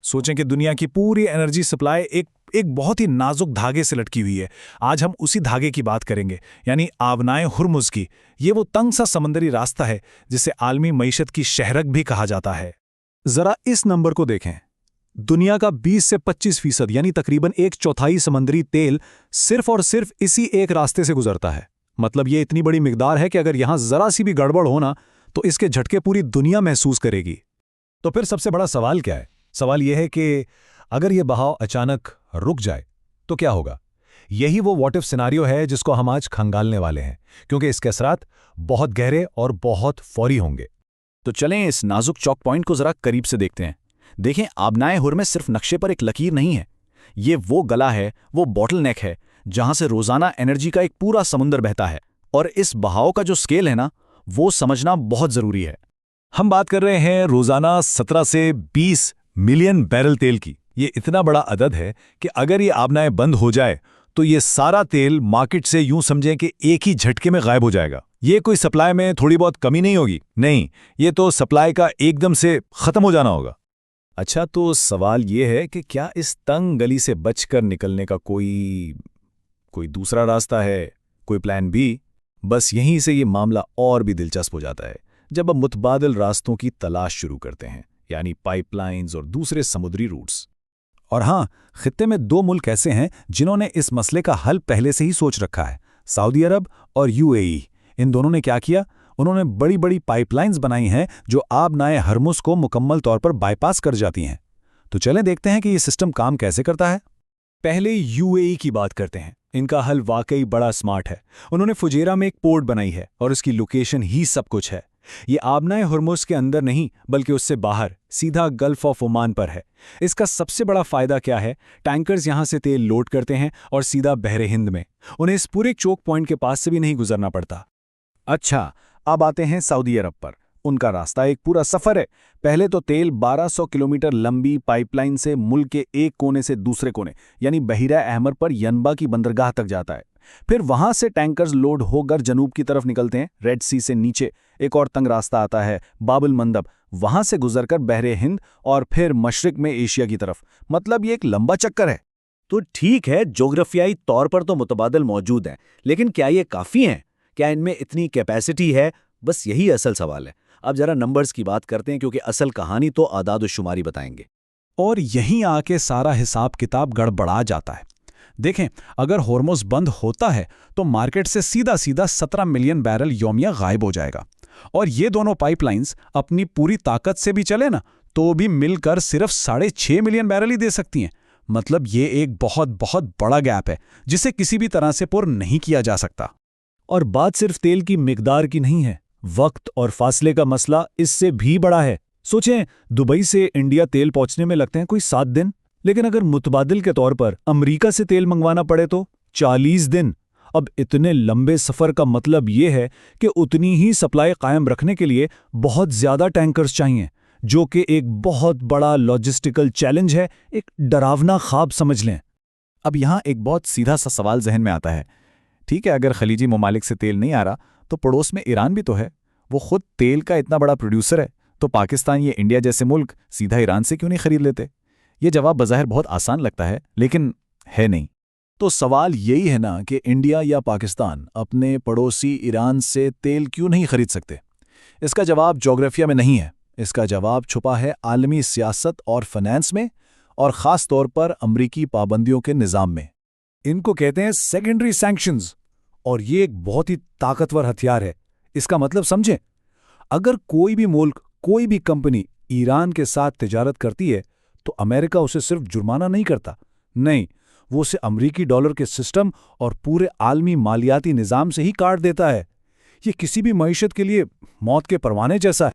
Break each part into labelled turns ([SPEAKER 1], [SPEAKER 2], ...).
[SPEAKER 1] सोचें कि दुनिया की पूरी एनर्जी सप्लाई एक बहुत ही नाजुक धागे से लटकी हुई है। आज हम उसी धागे की बात करेंगे, यानी आबनाए हुर्मुज़ की। ये वो तंग सा समंदरी रास्ता है जिसे आलमी मईशत की शहरक भी कहा जाता है।
[SPEAKER 2] जरा इस नंबर को देखें। दुनिया का 20 से 25% यानी तकरीबन 1/4 समुद्री तेल सिर्फ और सिर्फ इसी एक रास्ते से गुजरता है। मतलब ये इतनी बड़ी मिकदार है कि अगर यहां जरा सी भी गड़बड़ हो ना, तो इसके झटके पूरी दुनिया महसूस करेगी।
[SPEAKER 3] तो फिर सबसे बड़ा सवाल क्या है? सवाल यह है कि अगर यह बहाव अचानक रुक जाए तो क्या होगा? यही वो व्हाट इफ सिनारियो है जिसको हम आज खंगालने वाले हैं, क्योंकि इसके असरात बहुत गहरे और बहुत फौरी होंगे।
[SPEAKER 4] तो चलें इस नाजुक चौक पॉइंट को जरा करीब से देखते हैं। देखें, आबनाए हुर्मुज़ सिर्फ नक्शे पर एक लकीर नहीं है। ये वो गला है, वो बॉटलनेक है जहां से रोजाना एनर्जी का एक पूरा समुंदर बहता है। और इस बहाव का जो स्केल है ना, वो समझना बहुत जरूरी है।
[SPEAKER 3] हम बात कर रहे हैं रोजाना 17 से 20 मिलियन बैरल तेल की। ये इतना बड़ा अदद है कि अगर ये आबनाएं बंद हो जाए तो ये सारा तेल मार्केट से यूं समझें कि एक ही झटके में गायब हो जाएगा। ये कोई सप्लाई में थोड़ी बहुत कमी नहीं होगी, नहीं, ये तो सप्लाई का एकदम से खत्म हो जाना होगा।
[SPEAKER 1] अच्छा, तो सवाल ये है कि क्या इस तंग गली से बचकर निकलने का कोई दूसरा रास्ता है, कोई प्लान बी? बस यहीं से ये मामला और भी दिलचस्प हो जाता है जब हम मुतबादिल रास्तों की तलाश शुरू करते हैं, यानी पाइपलाइंस और दूसरे समुद्री रूट्स।
[SPEAKER 2] और हां, खित्ते में 2 मुल्क ऐसे हैं जिन्होंने इस मसले का हल पहले से ही सोच रखा है, सऊदी अरब और यूएई। इन दोनों ने क्या किया? उन्होंने बड़ी बड़ी पाइपलाइंस बनाई हैं जो आबनाए हुर्मुज़ को मुकम्मल तौर पर बाईपास कर जाती हैं। तो चलें देखते हैं कि ये सिस्टम काम कैसे करता है।
[SPEAKER 1] पहले यूएई की बात करते हैं। इनका हल वाकई बड़ा स्मार्ट है। उन्होंने फुजेरा में एक पोर्ट बनाई है और उसकी लोकेशन ही सब कुछ है। ये आबनाए हुर्मुज़ के अंदर नहीं, बल्कि उससे बाहर सीधा गल्फ ऑफ ओमान पर है। इसका सबसे बड़ा फायदा क्या है? टैंकर्स यहां से तेल लोड करते हैं और सीधा बहरे हिंद में। उन्हें इस पूरे चोक पॉइंट के पास से भी नहीं गुजरना पड़ता।
[SPEAKER 4] अच्छा, अब आते हैं सऊदी अरब पर। उनका रास्ता एक पूरा सफर है। पहले तो तेल 1200 किलोमीटर लंबी पाइपलाइन से मुल्क के एक कोने से दूसरे कोने, यानी बहीरा अहमर पर यनबा की बंदरगाह तक जाता है। फिर वहां से टैंकर्स लोड होकर जनूब की तरफ निकलते हैं। रेड सी से नीचे एक और तंग रास्ता आता है, बाबुल मंदब, वहां से गुजरकर बहरे हिंद और फिर मशरिक में एशिया की तरफ। मतलब ये एक लंबा चक्कर है।
[SPEAKER 5] तो ठीक है, जोग्राफियाई तौर पर तो मुतबादल मौजूद हैं, लेकिन क्या ये काफ़ी हैं? क्या इनमें इतनी कैपेसिटी है? बस यही असल सवाल है। अब जरा नंबर्स की बात करते हैं, क्योंकि असल कहानी तो आदाद और शुमारी बताएंगे।
[SPEAKER 2] और यहीं आके सारा हिसाब किताब गड़बड़ा जाता है। देखें, अगर हुर्मुज़ बंद होता है तो मार्केट से सीधा सीधा 17 मिलियन बैरल यौमिया गायब हो जाएगा। और ये दोनों पाइपलाइंस अपनी पूरी ताकत से भी चले ना, तो भी मिलकर सिर्फ 6.5 मिलियन बैरल ही दे सकती हैं। मतलब ये एक बहुत बहुत बड़ा गैप है जिसे किसी भी तरह से पूर्ण नहीं किया जा सकता।
[SPEAKER 3] और बात सिर्फ तेल की मिकदार की नहीं है, वक्त और फासले का मसला इससे भी बड़ा है। सोचें, दुबई से इंडिया तेल पहुंचने में लगते हैं कोई 7 दिन, लेकिन अगर मुतबादिल के तौर पर अमेरिका से तेल मंगवाना पड़े तो 40 दिन। अब इतने लंबे सफर का मतलब ये है कि उतनी ही सप्लाई कायम रखने के लिए बहुत ज्यादा टैंकर्स चाहिए, जो कि एक बहुत बड़ा लॉजिस्टिकल चैलेंज है, एक डरावना ख्वाब समझ लें।
[SPEAKER 4] अब यहां एक बहुत सीधा सा सवाल जहन में आता है। ठीक है, अगर खलीजी ममालिक से तेल नहीं आ रहा तो पड़ोस में ईरान भी तो है। वो खुद तेल का इतना बड़ा प्रोड्यूसर है, तो पाकिस्तान या इंडिया जैसे मुल्क सीधा ईरान से क्यों नहीं खरीद लेते? ये जवाब बज़ाहिर बहुत आसान लगता है, लेकिन है नहीं।
[SPEAKER 3] तो सवाल यही है ना कि इंडिया या पाकिस्तान अपने पड़ोसी ईरान से तेल क्यों नहीं खरीद सकते? इसका जवाब जोग्राफिया में नहीं है। इसका जवाब छुपा है आलमी सियासत और फाइनेंस में, और ख़ास तौर पर अमरीकी पाबंदियों के निज़ाम में। इनको कहते हैं सेकेंडरी सैंक्शंस, और ये एक बहुत ही ताकतवर हथियार है। इसका मतलब समझें, अगर कोई भी मुल्क, कोई भी कंपनी ईरान के साथ तिजारत करती है तो अमेरिका उसे सिर्फ जुर्माना नहीं करता, नहीं, वो उसे अमरीकी डॉलर के सिस्टम और पूरे आलमी मालियाती निज़ाम से ही काट देता है। ये किसी भी मईशत के लिए मौत के परवाने जैसा है।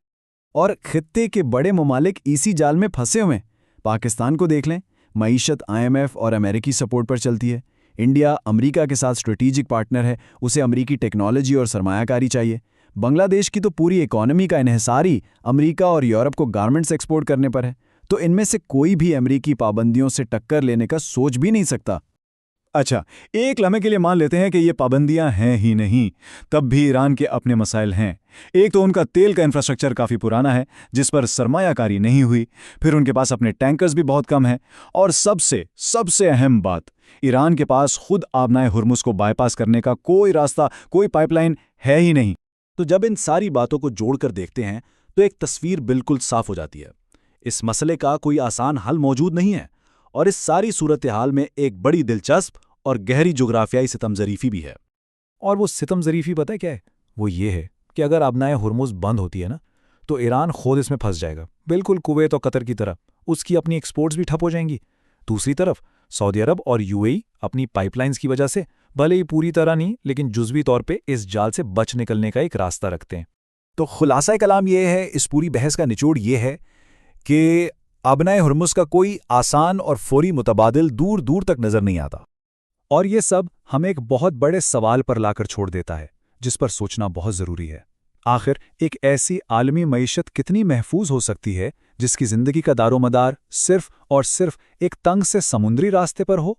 [SPEAKER 4] और खित्ते के बड़े ममालिक इसी जाल में फंसे हुए हैं। पाकिस्तान को देख लें, मईशत IMF और अमेरिकी सपोर्ट पर चलती है। इंडिया अमेरिका के साथ स्ट्रेटेजिक पार्टनर है, उसे अमेरिकी टेक्नोलॉजी और सरमायाकारी चाहिए। बांग्लादेश की तो पूरी इकॉनमी का इन्हिसार ही अमेरिका और यूरोप को गारमेंट्स एक्सपोर्ट करने पर है। तो इनमें से कोई भी अमेरिकी पाबंदियों से टक्कर लेने का सोच भी नहीं सकता। अच्छा, एक लम्हे के लिए मान लेते हैं कि ये पाबंदियां हैं ही नहीं, तब भी ईरान के अपने मसाइल हैं। एक तो उनका तेल का इंफ्रास्ट्रक्चर काफ़ी पुराना है, जिस पर सरमायाकारी नहीं हुई। फिर उनके पास अपने टैंकर्स भी बहुत कम हैं। और सबसे अहम बात, ईरान के पास खुद आबनाए हुर्मुज को बाईपास करने का कोई रास्ता, कोई पाइपलाइन है ही नहीं।
[SPEAKER 1] तो जब इन सारी बातों को जोड़कर देखते हैं तो एक तस्वीर बिल्कुल साफ हो जाती है। इस मसले का कोई आसान हल मौजूद नहीं है और इस सारी सूरत हाल में एक बड़ी दिलचस्प और गहरी जोग्राफियाई सितमजरीफी भी है।
[SPEAKER 2] और वो सितम ज़रीफ़ी पता है क्या है? वो ये है कि अगर आबनाए हुर्मुज बंद होती है ना, तो ईरान खुद इसमें फंस जाएगा, बिल्कुल कुवैत और कतर की तरह। उसकी अपनी एक्सपोर्ट्स भी ठप हो जाएंगी। दूसरी तरफ सऊदी अरब और यूएई अपनी पाइपलाइंस की वजह से भले ही पूरी तरह नहीं, लेकिन जुज़वी तौर पे इस जाल से बच निकलने का एक रास्ता रखते हैं।
[SPEAKER 3] तो खुलासा कलाम ये है, इस पूरी बहस का निचोड़ ये है कि आबनाए हुर्मुज का कोई आसान और फौरी मुतबादिल दूर दूर तक नजर नहीं आता।
[SPEAKER 2] और ये सब हमें एक बहुत बड़े सवाल पर लाकर छोड़ देता है, जिस पर सोचना बहुत ज़रूरी है। आखिर एक ऐसी आलमी मईशत कितनी महफूज हो सकती है जिसकी ज़िंदगी का दारोमदार सिर्फ और सिर्फ एक तंग से समुद्री रास्ते पर हो?